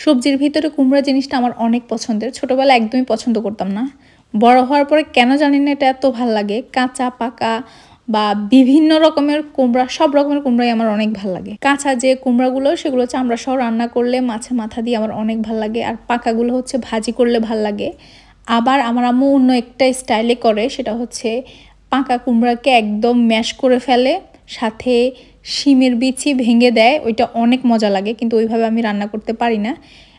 সবজির ভিতরে কুমড়া জিনিসটা আমার অনেক পছন্দের। ছোটোবেলায় একদমই পছন্দ করতাম না, বড় হওয়ার পরে কেন জানি না এটা এত ভাল লাগে। কাঁচা পাকা বা বিভিন্ন রকমের কুমড়া, সব রকমের কুমড়াই আমার অনেক ভাল লাগে। কাঁচা যে কুমড়াগুলো সেগুলো চামড়া সহ রান্না করলে মাছে মাথা দিয়ে আমার অনেক ভাল লাগে, আর পাকাগুলো হচ্ছে ভাজি করলে ভাল লাগে। আবার আমার আম্মু অন্য একটা স্টাইলে করে, সেটা হচ্ছে পাকা কুমড়াকে একদম ম্যাশ করে ফেলে, সাথে শিমের বিচি ভেঙে দেয়, ওইটা অনেক মজা লাগে। কিন্তু ওইভাবে আমি রান্না করতে পারি না,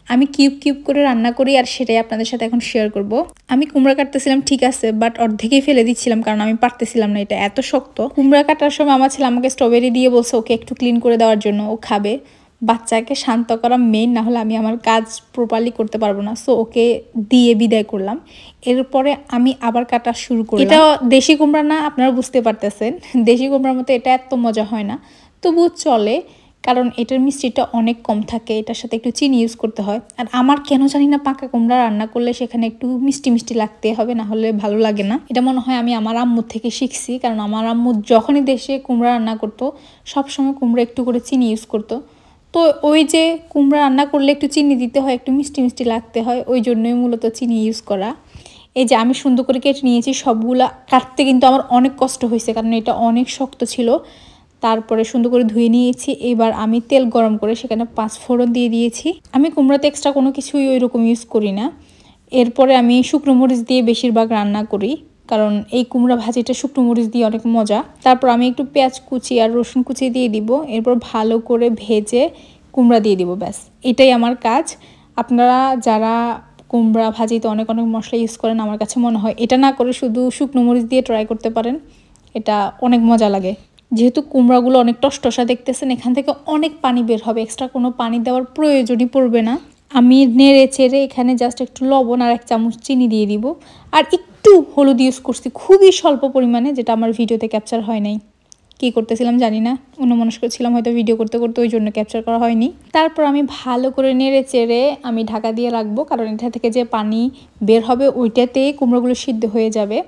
আমি কিউব কিউব করে রান্না করি, আর সেটাই আপনাদের সাথে এখন শেয়ার করব। আমি কুমড়া কাটতেছিলাম ঠিক আছে, বাট অর্ধেকেই ফেলে দিচ্ছিলাম কারণ আমি পারতেছিলাম না, এটা এত শক্ত। কুমড়া কাটার সময় আমার ছেলে আমাকে স্ট্রবেরি দিয়ে বলছে ওকে একটু ক্লিন করে দেওয়ার জন্য, ও খাবে। বাচ্চাকে শান্ত করা মেইন, না হলে আমি আমার কাজ প্রপারলি করতে পারবো না। সো ওকে দিয়ে বিদায় করলাম। এরপরে আমি আবার কাটা শুরু করলাম। এটা দেশি কুমড়া না, আপনারা বুঝতে পারতেছেন, দেশি কুমড়ার মতো এটা এত মজা হয় না, তবুও চলে, কারণ এটার মিষ্টিটা অনেক কম থাকে, এটার সাথে একটু চিনি ইউজ করতে হয়। আর আমার কেন জানি না পাকা কুমড়া রান্না করলে সেখানে একটু মিষ্টি মিষ্টি লাগতে হবে, না হলে ভালো লাগে না। এটা মনে হয় আমি আমার আম্মুর থেকে শিখছি, কারণ আমার আম্মু যখনই দেশে কুমড়া রান্না করতো সবসময় কুমড়া একটু করে চিনি ইউজ করতো। তো ওই যে কুমড়া রান্না করলে একটু চিনি দিতে হয়, একটু মিষ্টি মিষ্টি লাগতে হয়, ওই জন্যই মূলত চিনি ইউজ করা। এই যে আমি সুন্দর করে কেটে নিয়েছি সবগুলা। কাটতে কিন্তু আমার অনেক কষ্ট হয়েছে, কারণ এটা অনেক শক্ত ছিল। তারপরে সুন্দর করে ধুয়ে নিয়েছি। এবার আমি তেল গরম করে সেখানে 5 ফোড়ন দিয়ে দিয়েছি। আমি কুমড়াতে এক্সট্রা কোনো কিছুই ওই রকম ইউজ করি না। এরপরে আমি শুকনো মরিচ দিয়ে বেশিরভাগ রান্না করি, কারণ এই কুমড়া ভাজিটা শুকনো মরিচ দিয়ে অনেক মজা। তারপর আমি একটু পেঁয়াজ কুচি আর রসুন কুচি দিয়ে দিব। এরপর ভালো করে ভেজে কুমড়া দিয়ে দিব, ব্যাস এটাই আমার কাজ। আপনারা যারা কুমড়া ভাজিতে অনেক অনেক মশলা ইউজ করেন, আমার কাছে মনে হয় এটা না করে শুধু শুকনো মরিচ দিয়ে ট্রাই করতে পারেন, এটা অনেক মজা লাগে। যেহেতু কুমড়াগুলো অনেক টসটসা দেখতেছেন, এখান থেকে অনেক পানি বের হবে, এক্সট্রা কোনো পানি দেওয়ার প্রয়োজনই পড়বে না। আমি নেড়ে চেড়ে এখানে জাস্ট একটু লবণ আর 1 চামচ চিনি দিয়ে দিব, আর একটু হলুদ ইউজ করছি, খুবই স্বল্প পরিমাণে, যেটা আমার ভিডিওতে ক্যাপচার হয় নাই। কী করতেছিলাম জানি না, অন্যমনস্ক ছিলাম হয়তো ভিডিও করতে করতে, ওই জন্য ক্যাপচার করা হয়নি। তারপর আমি ভালো করে নেড়ে চেড়ে আমি ঢাকা দিয়ে রাখবো, কারণ এটা থেকে যে পানি বের হবে ওইটাতেই কুমড়োগুলো সিদ্ধ হয়ে যাবে,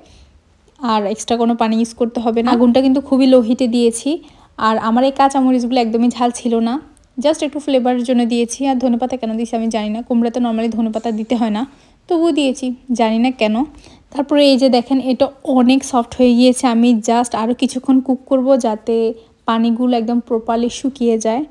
আর এক্সট্রা কোনো পানি ইউজ করতে হবে না। আগুনটা কিন্তু খুবই লো হিটে দিয়েছি। আর আমার এই কাঁচামরিচগুলো একদমই ঝাল ছিল না, জাস্ট একটু ফ্লেভারের জন্য দিয়েছি। আর ধনেপাতা কেন দিয়েছি আমি জানি না, কুমড়াতে নর্মালি ধনেপাতা দিতে হয় না, তবুও দিয়েছি, জানি না কেন। তারপরে এই যে দেখেন এটা অনেক সফট হয়ে গিয়েছে। আমি জাস্ট আরও কিছুক্ষণ কুক করব, যাতে পানিগুলো একদম প্রপারলি শুকিয়ে যায়।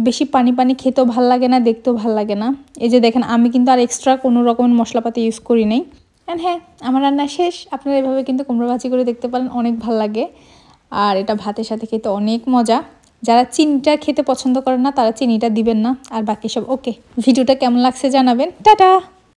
বেশি পানি পানি খেতেও ভাল লাগে না, দেখতেও ভাল লাগে না। এই যে দেখেন আমি কিন্তু আর এক্সট্রা কোনো রকমের মশলাপাতি ইউজ করি নাই। অ্যান্ড হ্যাঁ, আমার রান্না শেষ। আপনারা এভাবে কিন্তু কুমড়ো ভাজি করে দেখতে পারেন, অনেক ভাল লাগে। আর এটা ভাতের সাথে খেতে অনেক মজা। যারা চিনিটা খেতে পছন্দ করেন না তারা চিনিটা দিবেন না, আর বাকি সব ওকে। ভিডিওটা কেমন লাগছে জানাবেন। টাটা।